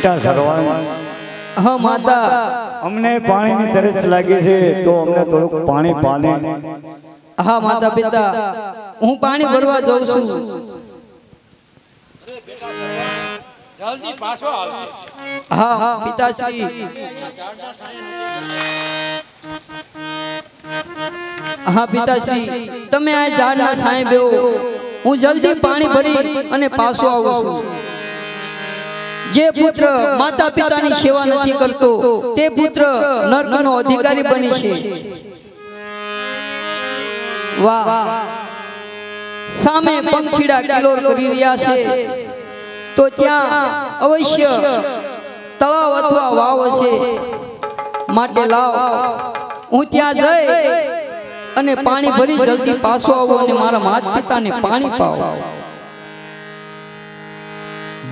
બેટા સરવાન હા માતા અમને પાણીની તરસ લાગી છે તો અમને થોડુંક પાણી પાને હા માતા પિતા હું પાણી ભરવા જાઉં છું જલ્દી પાછો આવજે હા હા પિતાશ્રી હા પિતાશ્રી તમે આ ઝાડના છાંયે બેહો હું જલ્દી પાણી ભરી અને પાછો આવું છું જે પુત્ર માતા પિતાની સેવા નથી કરતો તે પુત્ર નરકનો અધિકારી બની છે વાહ સામે પંખીડા કિલોર કરી રહ્યા છે તો ત્યાં અવશ્ય તળાવ અથવા વાવ છે માટે લાવ હું ત્યાં જઈ અને પાણી ભરી જલ્દી પાછો આવો અને મારા માતા પિતાને પાણી પાવો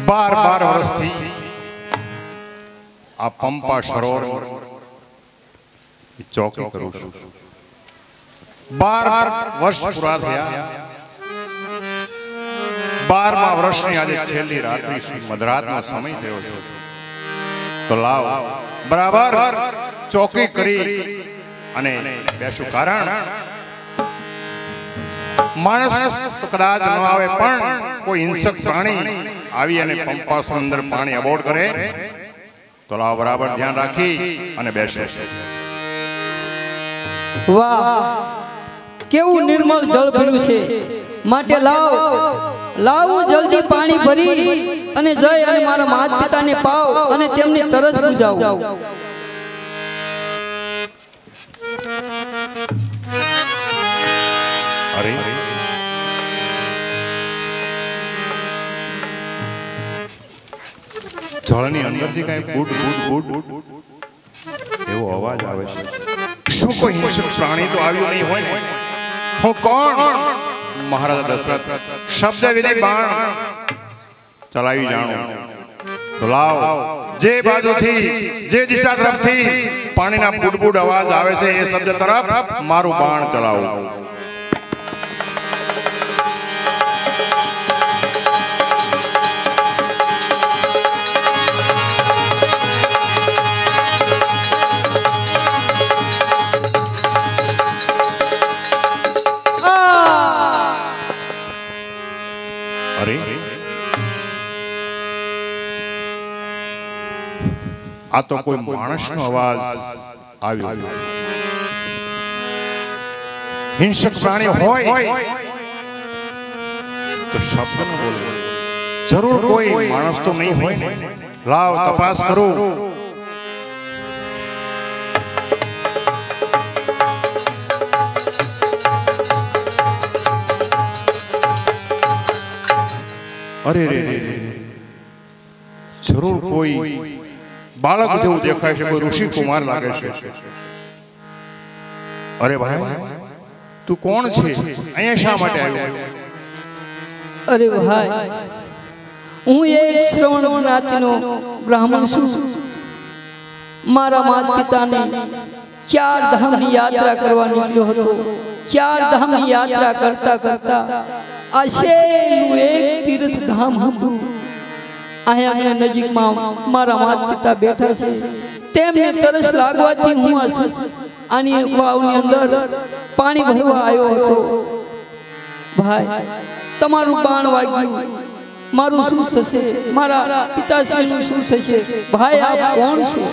12 વર્ષથી આ પંપા સરોવર ચોકી કરું છું 12 વર્ષ પૂરા થયા 12મા વર્ષની આજે છેલ્લી રાત્રિ શ્રી મધરાતનો સમય થયો છે તો લાવ બરાબર ચોકી કરી અને બેસું કારણ માણસ તો કદાચ ન આવે પણ કોઈ હિંસક પ્રાણી આવી અને પંપાસો અંદર પાણી અબોર્ડ કરે તો લાવ બરાબર ધ્યાન રાખી અને બેસે વાહ કેવું નિર્મળ જળ ભર્યું છે માટે લાવ જલ્દી પાણી ભરી અને જઈ અને મારા માતા પિતાને પાવ અને તેમની તરસ બુજાવ અરે જળની અંદરથી કઈ બૂટ એવો અવાજ આવે છે શું કોઈ હિંસક પ્રાણી તો આવ્યું નહીં હોય ને હું કોણ મહારાજા દશરથ શબ્દ વિધિ બાણ ચલાવી જાણું તો લાવ જે બાજુથી જે દિશા તરફથી પાણીના બુડબુડ અવાજ આવે છે એ શબ્દ તરફ મારું બાણ ચલાવું આ તો કોઈ માણસનો અવાજ આવ્યો હિંસક પ્રાણી હોય તો શબ્દ ન બોલે જરૂર કોઈ માણસ તો નહીં હોય ને લાવ તપાસ કરું અરે રે જરૂર કોઈ બાળક જેવું દેખાય છે કોઈ ઋષિ કુમાર લાગે છે અરે ભાઈ તું કોણ છે અહીંયા શા માટે આવ્યો અરે ભાઈ હું એક શ્રવણ જ્ઞાતિનો બ્રાહ્મણ છું મારા માતા પિતાને 4 ધામની યાત્રા કરવા નીકળ્યો હતો 4 ધામની યાત્રા કરતા કરતા આ છેલ્લું એક તીર્થ ધામ હતું અહીંયા નજીકમાં મારા માતા પિતા બેઠા છે તેમને તરસ લાગવાથી હું આની વાવની અંદર પાણી ભરવા આવ્યો હતો ભાઈ તમારું બાણ વાગ્યું મારું શું થશે મારા પિતાશ્રીનું શું થશે ભાઈ આપ કોણ છો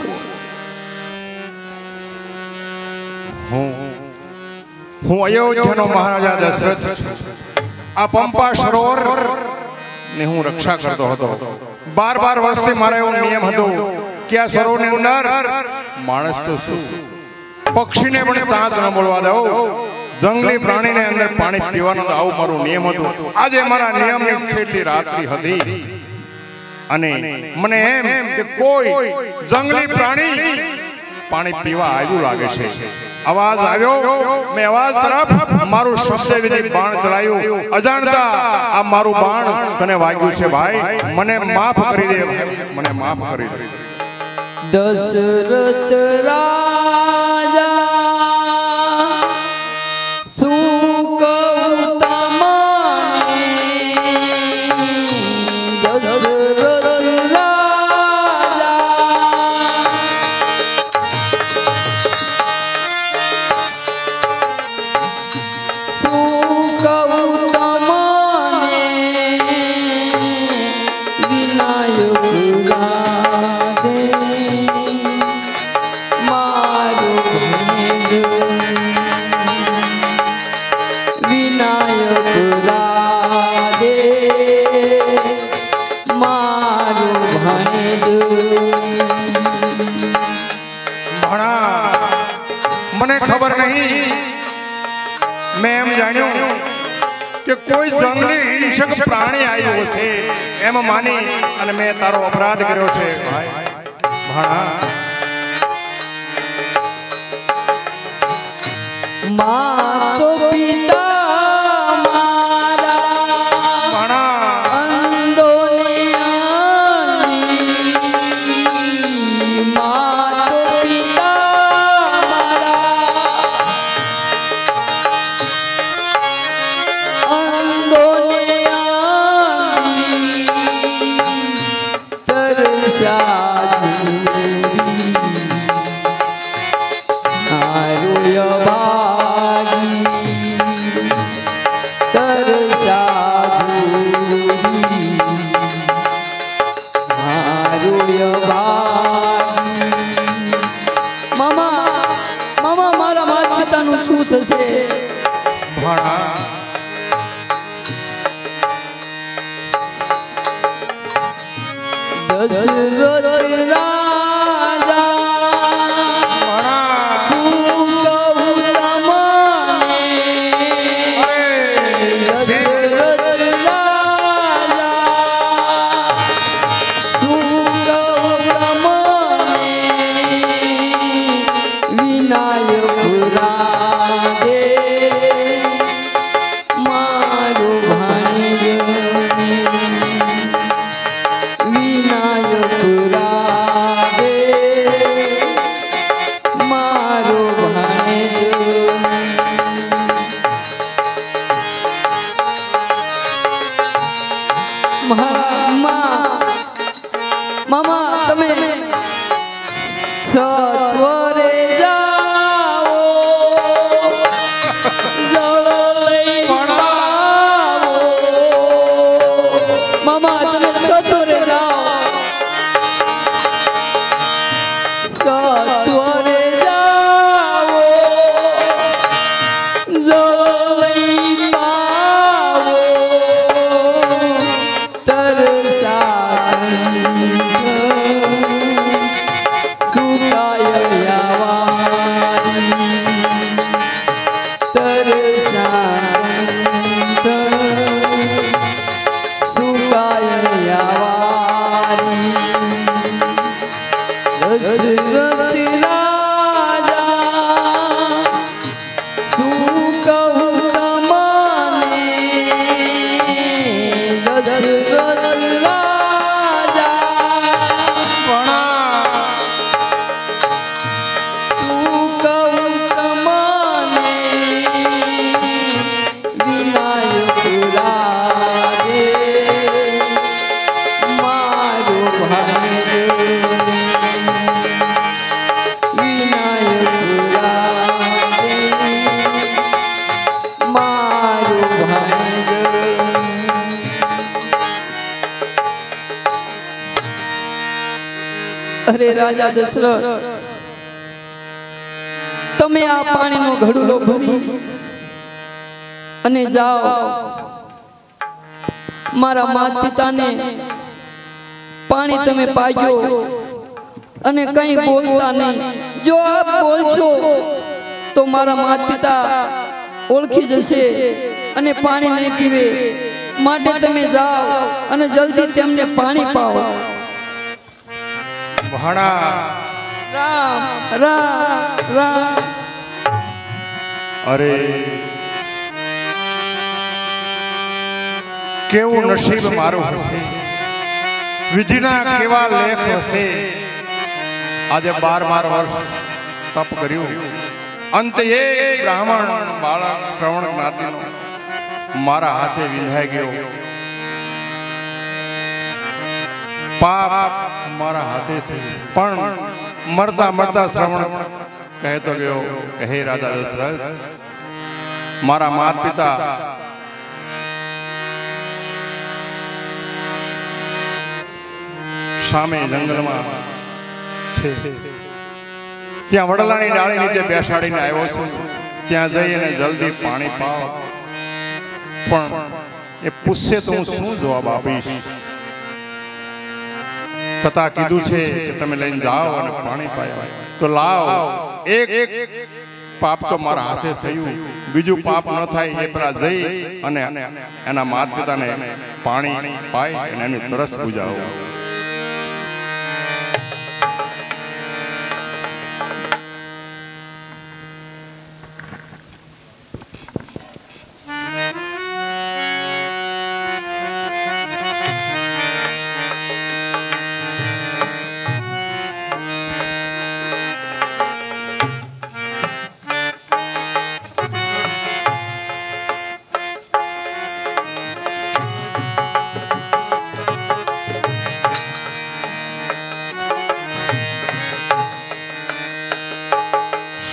હું અયોધ્યાનો મહારાજા દશરથ આ પંપા સરોવર ને હું રક્ષા કરતો હતો 12 વર્ષથી મારો એવો નિયમ હતો કે આ સરોવરની અંદર માણસ તો શું પક્ષીને પણ ચાંચ ન બોલવા દઉં જંગલી પ્રાણીને અંદર પાણી પીવાનો આવું મારું નિયમ હતું આજે મારા નિયમની છેલ્લી રાત્રિ હતી અને મને એમ કે કોઈ જંગલી પ્રાણી પાણી પીવા આવ્યું લાગે છે आवाज आयो मैं आवाज तरफ मारू शब्द विधि बाण चलाયું अजाणता आ मारू बाण तने वाग्યું છે ભાઈ મને માફ કરી દે મને માફ કરી દે दशरथ राजा सुगौतमने दशरथ राजा મને ખબર નહીં, મેં એમ જાણ્યું કે કોઈ જંગલી હિંસક પ્રાણી આવ્યું હશે એમ માની અને મેં તારો અપરાધ કર્યો છે ભાણા. માતો પિતા મારા અંદોને આની, માતો પિતા મારા અંદોને આની, તરસ્યા દશરથ રાજા શું કહું તમને, દશરથ રાજા શું કહું તમને, વિનાયક રાધે મારો ભાણેજ, મામા તમે સત્વરે જાઓ, જળ લઈ આવો, મામા તમે સત્વરે જાઓ, સત્વરે જાઓ, જળ લઈ આવો, તરસા અરે રાજા દશરથ, તમે આ પાણીનો ઘડુલો ભરી અને જાઓ, મારા માતા પિતાને પાણી તમે પાજો અને કંઈ બોલતા નહીં. જો આપ બોલશો તો મારા માતા પિતા ઓળખી જશે અને પાણી નહીં પીવે. માટે તમે જાઓ અને જલ્દી તેમને પાણી પાઓ. ભાણા રામ રામ રામ. અરે કેવું નસીબ મારું હશે, વિધિના કેવા લેખ હશે. આજે 12 વર્ષ તપ કર્યું, અંતે એક બ્રાહ્મણ બાળક શ્રવણ જ્ઞાતિનો મારા હાથે વિંધાઈ ગયો. પાપ મારા હાથે થયું, પણ મરતા મરતા શ્રવણ કહેતો ગયો કે હે રાજા દશરથ, મારા માતા પિતા સામે જંગલમાં છે, ત્યાં વડલાની ડાળી નીચે બેસાડીને આવ્યો છું. ત્યાં જઈ અને જલ્દી પાણી પાવ. પણ એ પૂછશે તો હું શું જવાબ આપીશ? છતાં કીધું છે કે તમે લઈને જાઓ અને પાણી પાયો તો લાવ એક પાપ તો મારા હાથે થયું, બીજું પાપ ન થાય એ પેલા જઈ અને એના માતા પિતાને પાણી પાય અને એની તરસ બુજાવો.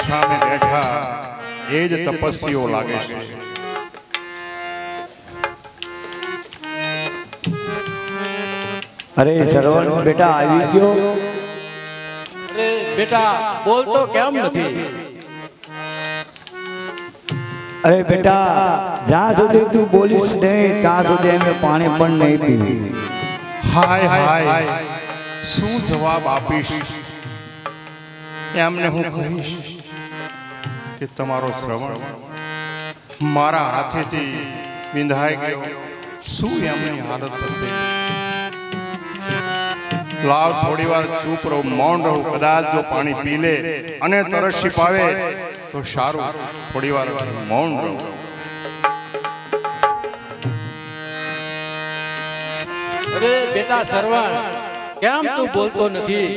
સામે બેઠા એ જ તપસ્વીઓ લાગે છે. અરે સરવણ બેટા આવી ગયો. અરે બેટા બોલતો કેમ નથી? અરે બેટા જ્યાં સુધી તું બોલીશ નહીં ત્યાં સુધી અમે પાણી પણ નહીં પીવી. હાય હાય શું જવાબ આપીશ? એમને હું કહીશ કે તમારો શ્રવણ મારા હાથેથી વિંધાઈ ગયો, શું એમની હાલત થશે? લાવ થોડી વાર ચૂપ રહો, મૌન રહો. કદાચ જો પાણી પી લે અને તરસ છીપાવે તો સારું, થોડી વાર મૌન રહો. અરે બેટા સરવણ કેમ તું બોલતો નથી?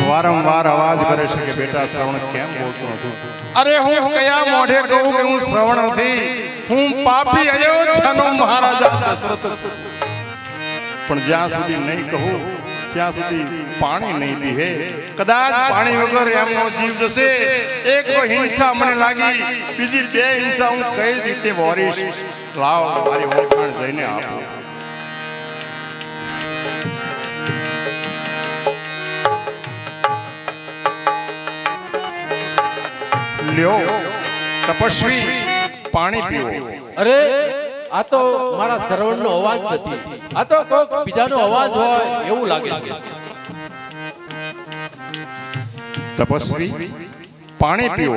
વારંવાર અવાજ કરે છે કે બેટા શ્રવણ કેમ બોલતો નથી? અરે હું કયા મોઢે કહું કે હું શ્રવણ નથી? હું પાપી અયોધ્યાનો મહારાજા દશરથ છું. પણ જ્યાં સુધી નહીં કહું ત્યાં સુધી પાણી નહીં પીવે. કદાચ પાણી વગર એમનો જીવ જશે. એક તો હિંસા મને લાગી, બીજી બે હિંસા હું કઈ રીતે વોરીશ? લાવ મારી ઓળખાણ જઈને આપો. લ્યો તપસ્વી પાણી પીવો. અરે આ તો મારા શ્રવણનો અવાજ નથી, આ તો કોઈક બીજાનો અવાજ હોય એવું લાગે છે. તપસ્વી પાણી પીવો.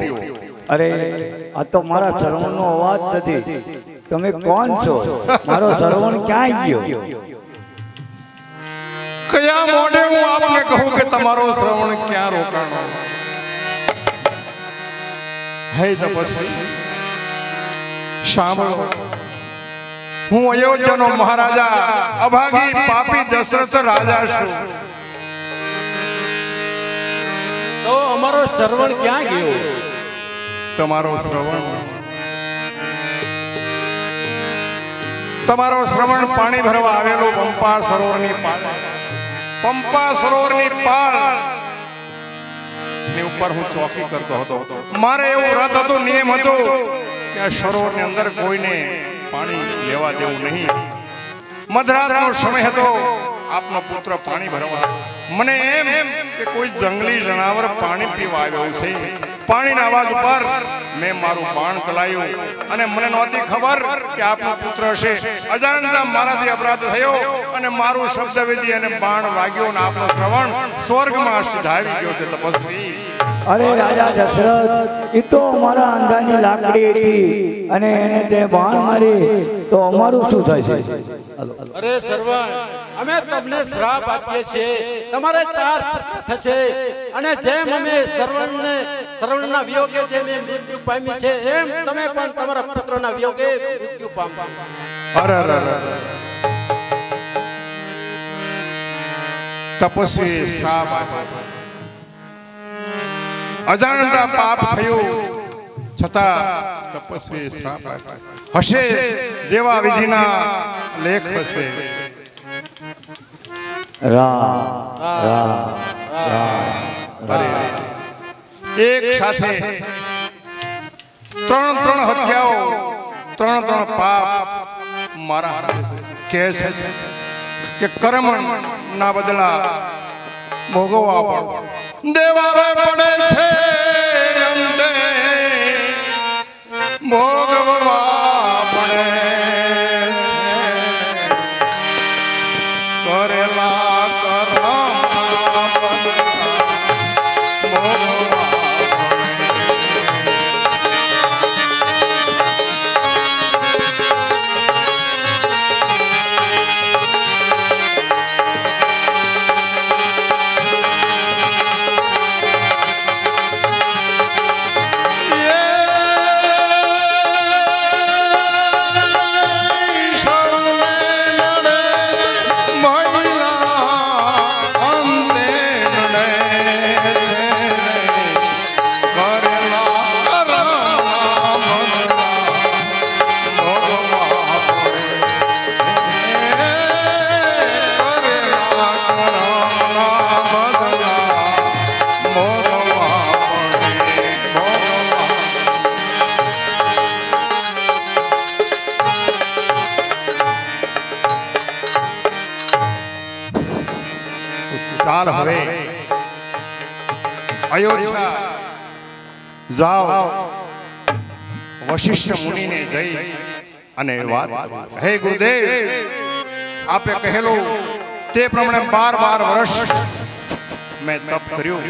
અરે આ તો મારા સરવણનો અવાજ નથી. તમે કોણ છો? મારો સરવણ ક્યાં ગયો? કયા મોઢે હું આપને કહું કે તમારો શ્રવણ ક્યાં રોકાણો? હે તપસ્વી સાંભળો, હું અયોધ્યાનો મહારાજા અભાગી પાપી દશરથ રાજા છું. તો અમારો શ્રવણ ક્યાં ગયો? તમારો શ્રવણ પાણી ભરવા આવેલો પંપા સરોવરની પાળ ની ઉપર હું ચોકી કરતો હતો. મારે એવું વ્રત હતું, નિયમ હતો કે આ સરોવરની અંદર કોઈને પાણી લેવા દેવું નહીં. મધરાતનો સમય હતો, આપનો પુત્ર પાણી ભરવા. મને એમ કે કોઈ જંગલી જનાવર પાણી પીવા આવ્યો છે. પાણીના અવાજ ઉપર મેં મારું બાણ ચલાવ્યું અને મને નહોતી ખબર કે આપનો પુત્ર હશે. અજાણતા મારાથી અપરાધ થયો અને મારું શબ્દ વિધિ અને બાણ વાગ્યો અને આપનો શ્રવણ સ્વર્ગમાં સિધાવી ગયો છે. તપસ્વી અરે રાજા દશરથ, એ તો અમારા અંગાની લાકડી હતી અને એને તે બાણ મારી તો અમારું શું થશે? અરે શ્રવણ અમે તમને શ્રાપ આપીએ છીએ, તમારે 4 પુત્ર થશે અને જેમ અમે શ્રવણના વિયોગે જેમ મૃત્યુ પામી છે એમ તમે પણ તમારા પુત્રના વિયોગે મૃત્યુ પામો. અરે તપસ્વી શ્રાપ આપ્યો. અજાણતા પાપ થયું છતાં તપસ્વી શ્રાપ આપ્યો. હશે જેવા વિધિના લેખ હશે. એક સાથે 3 હત્યાઓ, 3 પાપ મારા કહે છે કે કર્મ ના બદલા ભોગવવા પડે, દેવા પડે છે, અંતે ભોગવવા પડે. કરેલા ચાલ હવે અયોધ્યા જાઓ વશિષ્ઠ મુનિને જઈ અને વાત હે ગુરુદેવ આપે કહેલું તે પ્રમાણે 12 વર્ષ મેં તપ કર્યું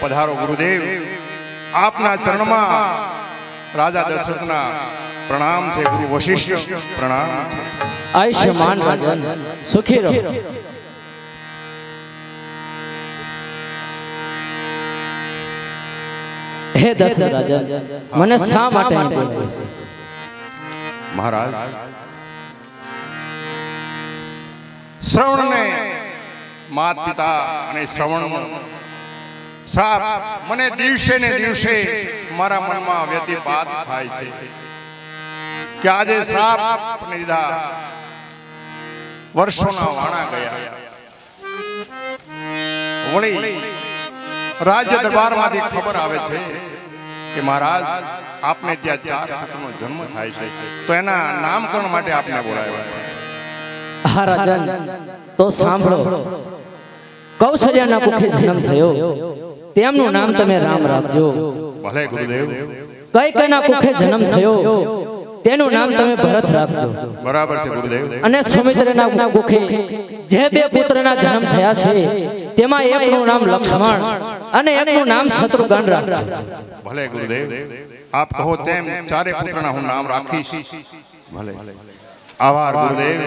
પધારો ગુરુદેવ આપના ચરણમાં રાજા દશરથના प्रणाम છે ગુरु वशिष्ठ प्रणाम आयुष्मान राजन सुखी रहो हे दशरथ राजन મને શા માટે અહીં બોલાવ્યો છે મહારાજ શ્રવણને માત પિતા અને શ્રવણ શ્રાપ મને દિવસે ને દિવસે મારા મનમાં વ્યતિપાત થાય છે કે આજે શ્રાપ લીધા વર્ષોના વાણા ગયા વળી રાજ્ય દરબારમાંથી ખબર આવે છે કે મહારાજ આપને ત્યાં 4 પુત્રનો જન્મ થાય છે તો એના નામકરણ માટે આપને બોલાવ્યા છે હા રાજન તો સાંભળો કૌશલ્યાના કુખે જન્મ થયો તેમનું નામ તમે રામ રાખજો ભલે ગુરુદેવ કૈકેયીના કુખે જન્મ થયો તેનું નામ તમે ભરત રાખજો બરાબર છે ગુરુદેવ અને સુમિત્રાના કુખે જે 2 પુત્રના જન્મ થયા છે તેમાં એકનું નામ લક્ષ્મણ અને એકનું નામ શત્રુઘ્ન રાખજો ભલે ગુરુદેવ આપ કહો તેમ 4 પુત્રના હું નામ રાખીશ ભલે આભાર ગુરુદેવ